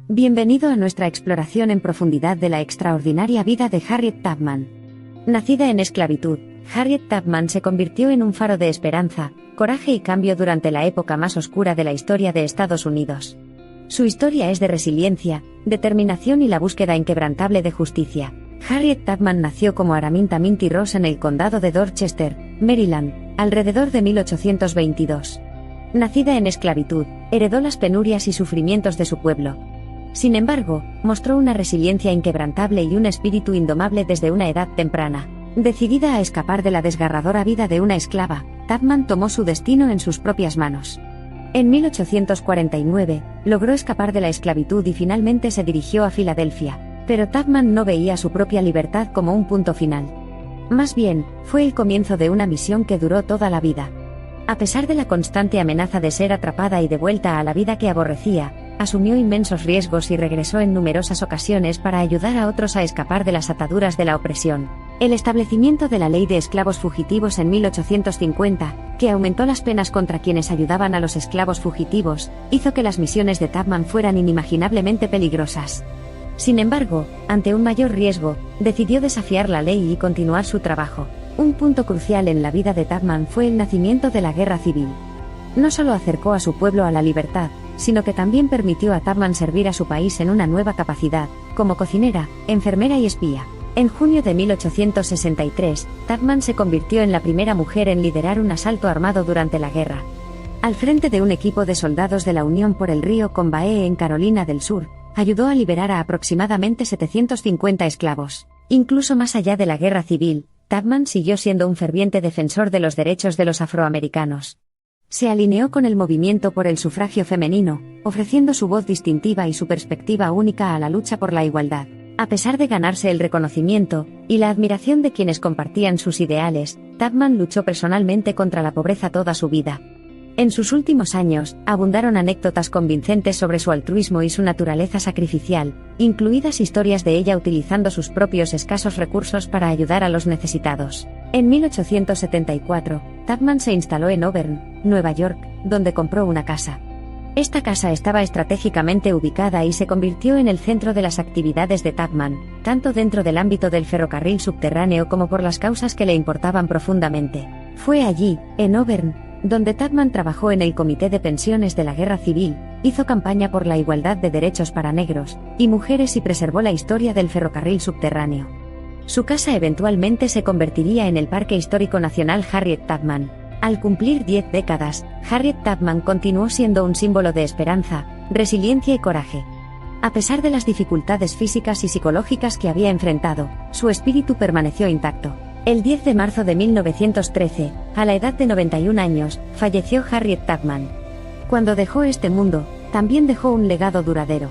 Bienvenido a nuestra exploración en profundidad de la extraordinaria vida de Harriet Tubman. Nacida en esclavitud, Harriet Tubman se convirtió en un faro de esperanza, coraje y cambio durante la época más oscura de la historia de Estados Unidos. Su historia es de resiliencia, determinación y la búsqueda inquebrantable de justicia. Harriet Tubman nació como Araminta Minty Ross en el condado de Dorchester, Maryland, alrededor de 1822. Nacida en esclavitud, heredó las penurias y sufrimientos de su pueblo. Sin embargo, mostró una resiliencia inquebrantable y un espíritu indomable desde una edad temprana. Decidida a escapar de la desgarradora vida de una esclava, Tubman tomó su destino en sus propias manos. En 1849, logró escapar de la esclavitud y finalmente se dirigió a Filadelfia, pero Tubman no veía su propia libertad como un punto final. Más bien, fue el comienzo de una misión que duró toda la vida. A pesar de la constante amenaza de ser atrapada y devuelta a la vida que aborrecía, asumió inmensos riesgos y regresó en numerosas ocasiones para ayudar a otros a escapar de las ataduras de la opresión. El establecimiento de la ley de esclavos fugitivos en 1850, que aumentó las penas contra quienes ayudaban a los esclavos fugitivos, hizo que las misiones de Tubman fueran inimaginablemente peligrosas. Sin embargo, ante un mayor riesgo, decidió desafiar la ley y continuar su trabajo. Un punto crucial en la vida de Tubman fue el nacimiento de la Guerra Civil. No solo acercó a su pueblo a la libertad, sino que también permitió a Tubman servir a su país en una nueva capacidad, como cocinera, enfermera y espía. En junio de 1863, Tubman se convirtió en la primera mujer en liderar un asalto armado durante la guerra. Al frente de un equipo de soldados de la Unión por el río Combahee en Carolina del Sur, ayudó a liberar a aproximadamente 750 esclavos. Incluso más allá de la guerra civil, Tubman siguió siendo un ferviente defensor de los derechos de los afroamericanos. Se alineó con el movimiento por el sufragio femenino, ofreciendo su voz distintiva y su perspectiva única a la lucha por la igualdad. A pesar de ganarse el reconocimiento y la admiración de quienes compartían sus ideales, Tubman luchó personalmente contra la pobreza toda su vida. En sus últimos años, abundaron anécdotas convincentes sobre su altruismo y su naturaleza sacrificial, incluidas historias de ella utilizando sus propios escasos recursos para ayudar a los necesitados. En 1874, Tubman se instaló en Auburn, Nueva York, donde compró una casa. Esta casa estaba estratégicamente ubicada y se convirtió en el centro de las actividades de Tubman, tanto dentro del ámbito del ferrocarril subterráneo como por las causas que le importaban profundamente. Fue allí, en Auburn, donde Tubman trabajó en el Comité de Pensiones de la Guerra Civil, hizo campaña por la igualdad de derechos para negros y mujeres y preservó la historia del ferrocarril subterráneo. Su casa eventualmente se convertiría en el Parque Histórico Nacional Harriet Tubman. Al cumplir 10 décadas, Harriet Tubman continuó siendo un símbolo de esperanza, resiliencia y coraje. A pesar de las dificultades físicas y psicológicas que había enfrentado, su espíritu permaneció intacto. El 10 de marzo de 1913, a la edad de 91 años, falleció Harriet Tubman. Cuando dejó este mundo, también dejó un legado duradero.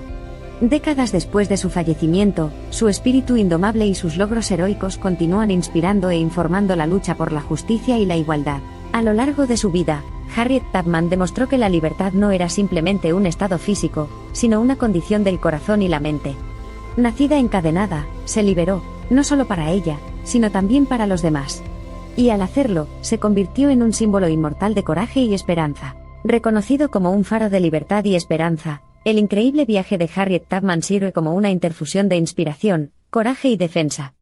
Décadas después de su fallecimiento, su espíritu indomable y sus logros heroicos continúan inspirando e informando la lucha por la justicia y la igualdad. A lo largo de su vida, Harriet Tubman demostró que la libertad no era simplemente un estado físico, sino una condición del corazón y la mente. Nacida encadenada, se liberó, no solo para ella, sino también para los demás. Y al hacerlo, se convirtió en un símbolo inmortal de coraje y esperanza. Reconocido como un faro de libertad y esperanza, el increíble viaje de Harriet Tubman sirve como una interfusión de inspiración, coraje y defensa.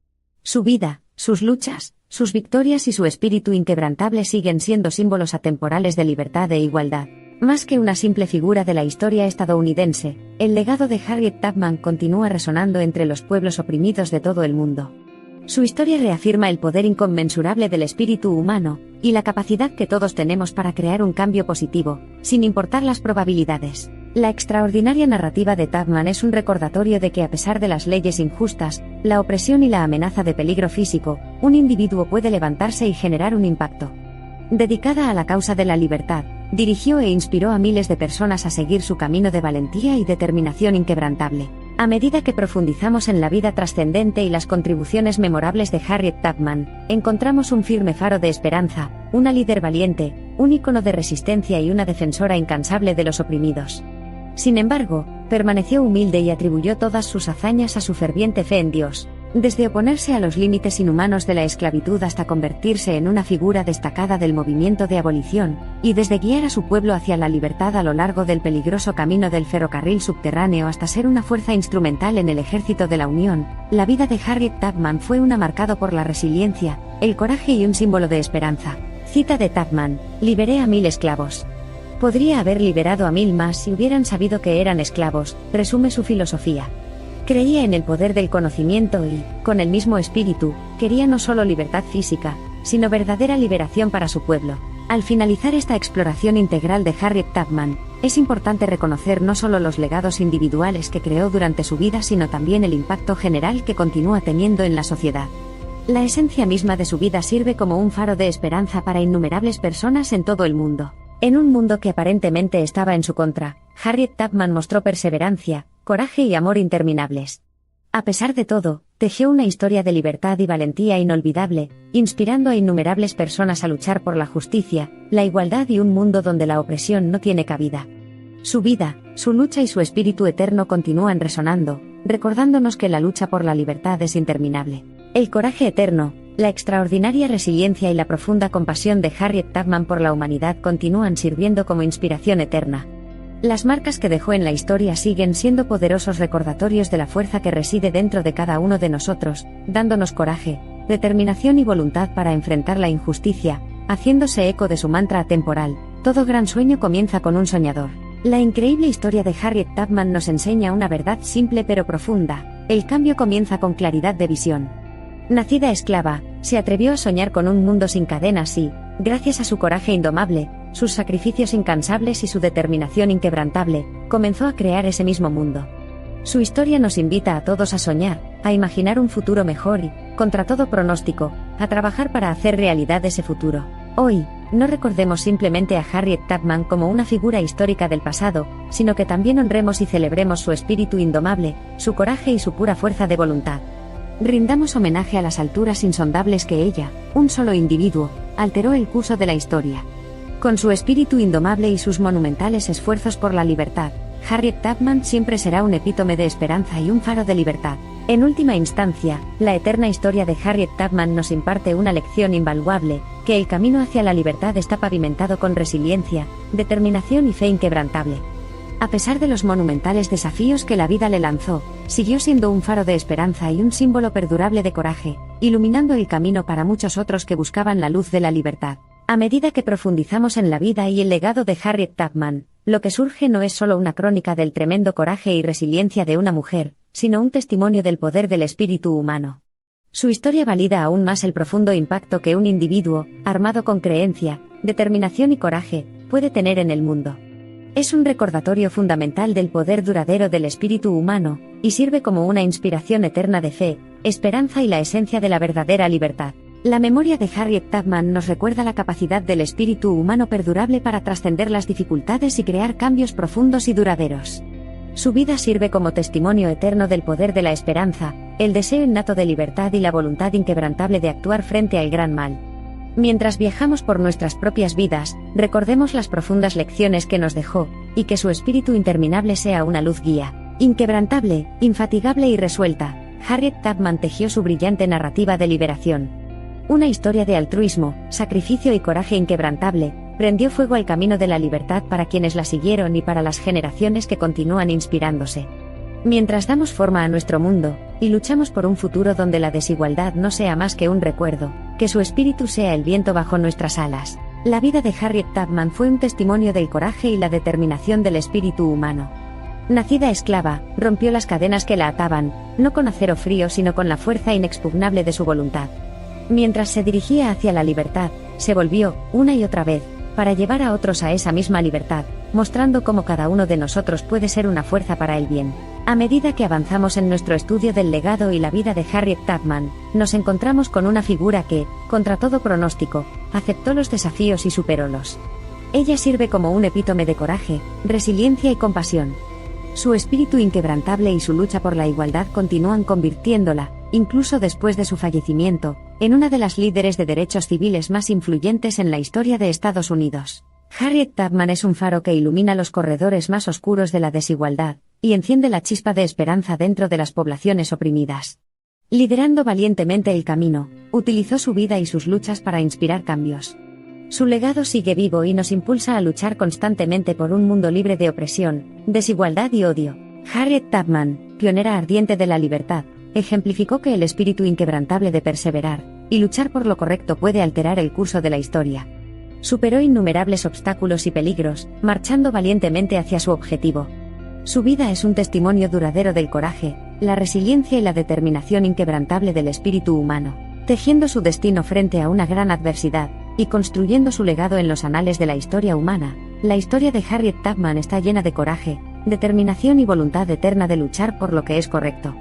Su vida, sus luchas, sus victorias y su espíritu inquebrantable siguen siendo símbolos atemporales de libertad e igualdad. Más que una simple figura de la historia estadounidense, el legado de Harriet Tubman continúa resonando entre los pueblos oprimidos de todo el mundo. Su historia reafirma el poder inconmensurable del espíritu humano y la capacidad que todos tenemos para crear un cambio positivo, sin importar las probabilidades. La extraordinaria narrativa de Tubman es un recordatorio de que a pesar de las leyes injustas, la opresión y la amenaza de peligro físico, un individuo puede levantarse y generar un impacto. Dedicada a la causa de la libertad, dirigió e inspiró a miles de personas a seguir su camino de valentía y determinación inquebrantable. A medida que profundizamos en la vida trascendente y las contribuciones memorables de Harriet Tubman, encontramos un firme faro de esperanza, una líder valiente, un ícono de resistencia y una defensora incansable de los oprimidos. Sin embargo, permaneció humilde y atribuyó todas sus hazañas a su ferviente fe en Dios. Desde oponerse a los límites inhumanos de la esclavitud hasta convertirse en una figura destacada del movimiento de abolición, y desde guiar a su pueblo hacia la libertad a lo largo del peligroso camino del ferrocarril subterráneo hasta ser una fuerza instrumental en el ejército de la Unión, la vida de Harriet Tubman fue una marcada por la resiliencia, el coraje y un símbolo de esperanza. Cita de Tubman: liberé a 1000 esclavos. Podría haber liberado a 1000 más si hubieran sabido que eran esclavos, resume su filosofía. Creía en el poder del conocimiento y, con el mismo espíritu, quería no solo libertad física, sino verdadera liberación para su pueblo. Al finalizar esta exploración integral de Harriet Tubman, es importante reconocer no solo los legados individuales que creó durante su vida, sino también el impacto general que continúa teniendo en la sociedad. La esencia misma de su vida sirve como un faro de esperanza para innumerables personas en todo el mundo. En un mundo que aparentemente estaba en su contra, Harriet Tubman mostró perseverancia, coraje y amor interminables. A pesar de todo, tejió una historia de libertad y valentía inolvidable, inspirando a innumerables personas a luchar por la justicia, la igualdad y un mundo donde la opresión no tiene cabida. Su vida, su lucha y su espíritu eterno continúan resonando, recordándonos que la lucha por la libertad es interminable. El coraje eterno, la extraordinaria resiliencia y la profunda compasión de Harriet Tubman por la humanidad continúan sirviendo como inspiración eterna. Las marcas que dejó en la historia siguen siendo poderosos recordatorios de la fuerza que reside dentro de cada uno de nosotros, dándonos coraje, determinación y voluntad para enfrentar la injusticia, haciéndose eco de su mantra atemporal: todo gran sueño comienza con un soñador. La increíble historia de Harriet Tubman nos enseña una verdad simple pero profunda: el cambio comienza con claridad de visión. Nacida esclava, se atrevió a soñar con un mundo sin cadenas y, gracias a su coraje indomable, sus sacrificios incansables y su determinación inquebrantable, comenzó a crear ese mismo mundo. Su historia nos invita a todos a soñar, a imaginar un futuro mejor y, contra todo pronóstico, a trabajar para hacer realidad ese futuro. Hoy, no recordemos simplemente a Harriet Tubman como una figura histórica del pasado, sino que también honremos y celebremos su espíritu indomable, su coraje y su pura fuerza de voluntad. Rindamos homenaje a las alturas insondables que ella, un solo individuo, alteró el curso de la historia. Con su espíritu indomable y sus monumentales esfuerzos por la libertad, Harriet Tubman siempre será un epítome de esperanza y un faro de libertad. En última instancia, la eterna historia de Harriet Tubman nos imparte una lección invaluable, que el camino hacia la libertad está pavimentado con resiliencia, determinación y fe inquebrantable. A pesar de los monumentales desafíos que la vida le lanzó, siguió siendo un faro de esperanza y un símbolo perdurable de coraje, iluminando el camino para muchos otros que buscaban la luz de la libertad. A medida que profundizamos en la vida y el legado de Harriet Tubman, lo que surge no es solo una crónica del tremendo coraje y resiliencia de una mujer, sino un testimonio del poder del espíritu humano. Su historia valida aún más el profundo impacto que un individuo, armado con creencia, determinación y coraje, puede tener en el mundo. Es un recordatorio fundamental del poder duradero del espíritu humano, y sirve como una inspiración eterna de fe, esperanza y la esencia de la verdadera libertad. La memoria de Harriet Tubman nos recuerda la capacidad del espíritu humano perdurable para trascender las dificultades y crear cambios profundos y duraderos. Su vida sirve como testimonio eterno del poder de la esperanza, el deseo innato de libertad y la voluntad inquebrantable de actuar frente al gran mal. Mientras viajamos por nuestras propias vidas, recordemos las profundas lecciones que nos dejó, y que su espíritu interminable sea una luz guía. Inquebrantable, infatigable y resuelta, Harriet Tubman tejió su brillante narrativa de liberación. Una historia de altruismo, sacrificio y coraje inquebrantable, prendió fuego al camino de la libertad para quienes la siguieron y para las generaciones que continúan inspirándose. Mientras damos forma a nuestro mundo, y luchamos por un futuro donde la desigualdad no sea más que un recuerdo, que su espíritu sea el viento bajo nuestras alas. La vida de Harriet Tubman fue un testimonio del coraje y la determinación del espíritu humano. Nacida esclava, rompió las cadenas que la ataban, no con acero frío sino con la fuerza inexpugnable de su voluntad. Mientras se dirigía hacia la libertad, se volvió, una y otra vez, para llevar a otros a esa misma libertad, mostrando cómo cada uno de nosotros puede ser una fuerza para el bien. A medida que avanzamos en nuestro estudio del legado y la vida de Harriet Tubman, nos encontramos con una figura que, contra todo pronóstico, aceptó los desafíos y superólos. Ella sirve como un epítome de coraje, resiliencia y compasión. Su espíritu inquebrantable y su lucha por la igualdad continúan convirtiéndola, incluso después de su fallecimiento, en una de las líderes de derechos civiles más influyentes en la historia de Estados Unidos. Harriet Tubman es un faro que ilumina los corredores más oscuros de la desigualdad, y enciende la chispa de esperanza dentro de las poblaciones oprimidas. Liderando valientemente el camino, utilizó su vida y sus luchas para inspirar cambios. Su legado sigue vivo y nos impulsa a luchar constantemente por un mundo libre de opresión, desigualdad y odio. Harriet Tubman, pionera ardiente de la libertad, ejemplificó que el espíritu inquebrantable de perseverar y luchar por lo correcto puede alterar el curso de la historia. Superó innumerables obstáculos y peligros, marchando valientemente hacia su objetivo. Su vida es un testimonio duradero del coraje, la resiliencia y la determinación inquebrantable del espíritu humano, tejiendo su destino frente a una gran adversidad y construyendo su legado en los anales de la historia humana. La historia de Harriet Tubman está llena de coraje, determinación y voluntad eterna de luchar por lo que es correcto.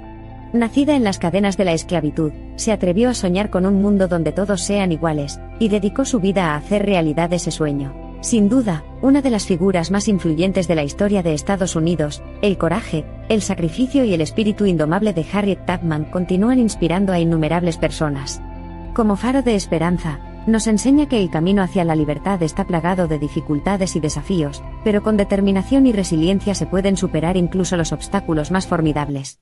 Nacida en las cadenas de la esclavitud, se atrevió a soñar con un mundo donde todos sean iguales, y dedicó su vida a hacer realidad ese sueño. Sin duda, una de las figuras más influyentes de la historia de Estados Unidos, el coraje, el sacrificio y el espíritu indomable de Harriet Tubman continúan inspirando a innumerables personas. Como faro de esperanza, nos enseña que el camino hacia la libertad está plagado de dificultades y desafíos, pero con determinación y resiliencia se pueden superar incluso los obstáculos más formidables.